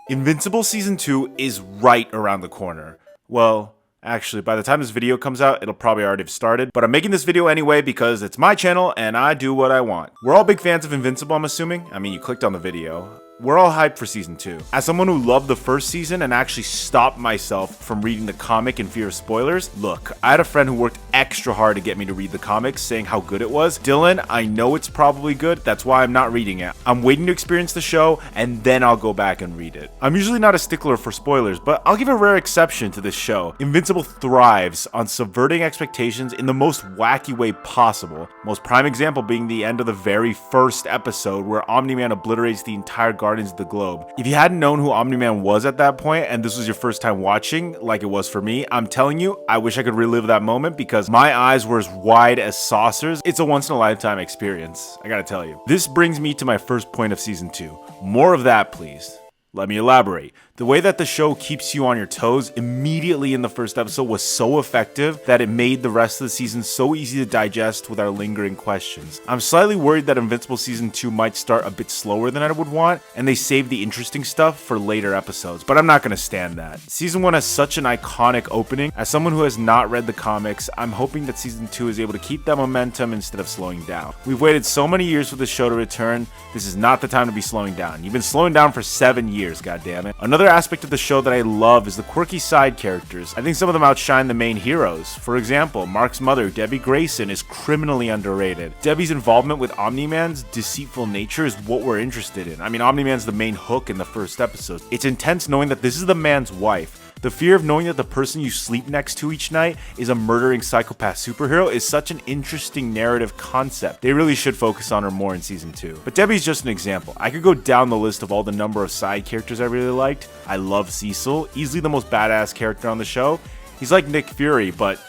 Invincible Season 2 is right around the corner. Well, actually, by the time this video comes out, it'll probably already have started, but I'm making this video anyway because it's my channel and I do what I want. We're all big fans of Invincible, I'm assuming. I mean, you clicked on the video. We're all hyped for Season 2. As someone who loved the first season and actually stopped myself from reading the comic in fear of spoilers, look, I had a friend who worked extra hard to get me to read the comics, saying how good it was. Dylan, I know it's probably good, that's why I'm not reading it. I'm waiting to experience the show, and then I'll go back and read it. I'm usually not a stickler for spoilers, but I'll give a rare exception to this show. Invincible thrives on subverting expectations in the most wacky way possible. Most prime example being the end of the very first episode, where Omni-Man obliterates the entire Guardians of the Globe. If you hadn't known who Omni-Man was at that point, and this was your first time watching, like it was for me, I'm telling you, I wish I could relive that moment because my eyes were as wide as saucers. It's a once-in-a-lifetime experience, I gotta tell you. This brings me to my first point of Season 2. More of that, please. Let me elaborate. The way that the show keeps you on your toes immediately in the first episode was so effective that it made the rest of the season so easy to digest with our lingering questions. I'm slightly worried that Invincible Season 2 might start a bit slower than I would want, and they save the interesting stuff for later episodes, but I'm not gonna stand that. Season 1 has such an iconic opening. As someone who has not read the comics, I'm hoping that Season 2 is able to keep that momentum instead of slowing down. We've waited so many years for the show to return. This is not the time to be slowing down. You've been slowing down for 7 years, goddammit. Another aspect of the show that I love is the quirky side characters. I think some of them outshine the main heroes. For example, Mark's mother, Debbie Grayson, is criminally underrated. Debbie's involvement with Omni-Man's deceitful nature is what we're interested in. I mean, Omni-Man's the main hook in the first episode. It's intense knowing that this is the man's wife. The fear of knowing that the person you sleep next to each night is a murdering psychopath superhero is such an interesting narrative concept. They really should focus on her more in Season 2. But Debbie's just an example. I could go down the list of all the number of side characters I really liked. I love Cecil, easily the most badass character on the show. He's like Nick Fury, but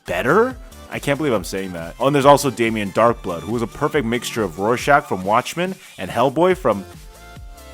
better? I can't believe I'm saying that. Oh, and there's also Damien Darkblood, who was a perfect mixture of Rorschach from Watchmen and Hellboy from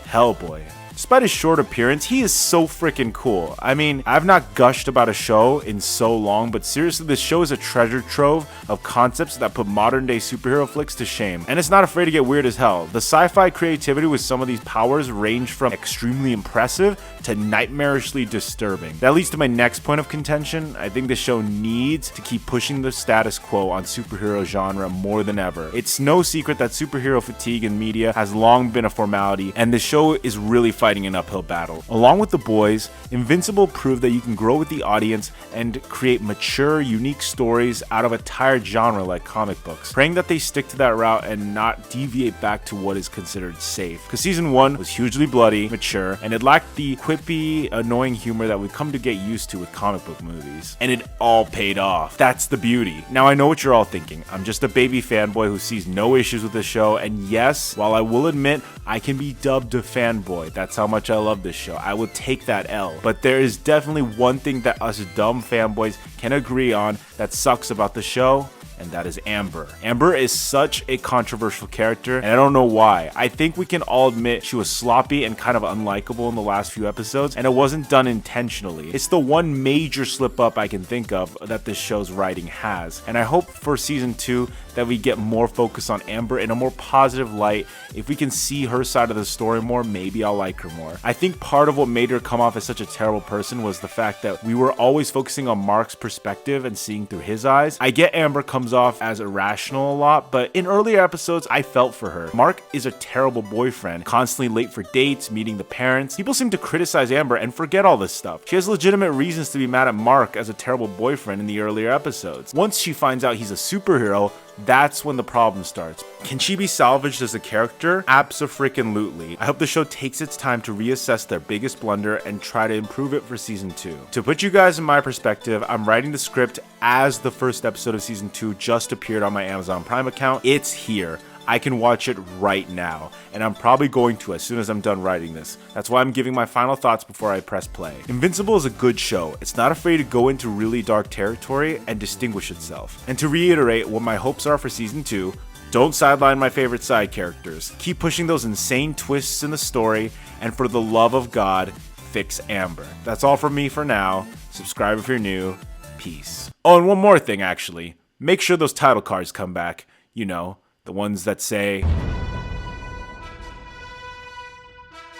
Hellboy. Despite his short appearance, he is so freaking cool. I mean, I've not gushed about a show in so long, but seriously, this show is a treasure trove of concepts that put modern day superhero flicks to shame. And it's not afraid to get weird as hell. The sci-fi creativity with some of these powers range from extremely impressive to nightmarishly disturbing. That leads to my next point of contention. I think the show needs to keep pushing the status quo on superhero genre more than ever. It's no secret that superhero fatigue in media has long been a formality, and the show is really fighting an uphill battle. Along with The Boys, Invincible proved that you can grow with the audience and create mature, unique stories out of a tired genre like comic books. Praying that they stick to that route and not deviate back to what is considered safe. Because Season 1 was hugely bloody, mature, and it lacked the quippy, annoying humor that we've come to get used to with comic book movies. And it all paid off. That's the beauty. Now I know what you're all thinking. I'm just a baby fanboy who sees no issues with the show, and yes, while I will admit I can be dubbed a fanboy, that's how much I love this show. I will take that L. But there is definitely one thing that us dumb fanboys can agree on that sucks about the show, and that is Amber. Amber is such a controversial character, and I don't know why. I think we can all admit she was sloppy and kind of unlikable in the last few episodes, and it wasn't done intentionally. It's the one major slip up I can think of that this show's writing has, and I hope for Season 2 that we get more focus on Amber in a more positive light. If we can see her side of the story more, maybe I'll like her more. I think part of what made her come off as such a terrible person was the fact that we were always focusing on Mark's perspective and seeing through his eyes. I get Amber comes off as irrational a lot, but in earlier episodes, I felt for her. Mark is a terrible boyfriend, constantly late for dates, meeting the parents. People seem to criticize Amber and forget all this stuff. She has legitimate reasons to be mad at Mark as a terrible boyfriend in the earlier episodes. Once she finds out he's a superhero, that's when the problem starts. Can she be salvaged as a character? Abso-freaking-lutely. I hope the show takes its time to reassess their biggest blunder and try to improve it for Season 2. To put you guys in my perspective, I'm writing the script as the first episode of Season 2 just appeared on my Amazon Prime account. It's here. I can watch it right now, and I'm probably going to as soon as I'm done writing this. That's why I'm giving my final thoughts before I press play. Invincible is a good show. It's not afraid to go into really dark territory and distinguish itself. And to reiterate what my hopes are for Season 2, don't sideline my favorite side characters. Keep pushing those insane twists in the story, and for the love of God, fix Amber. That's all from me for now. Subscribe if you're new. Peace. Oh, and one more thing actually. Make sure those title cards come back. You know, the ones that say,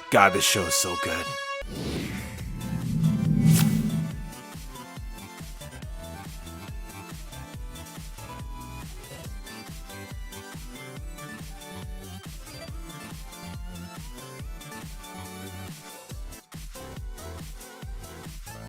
God, this show is so good.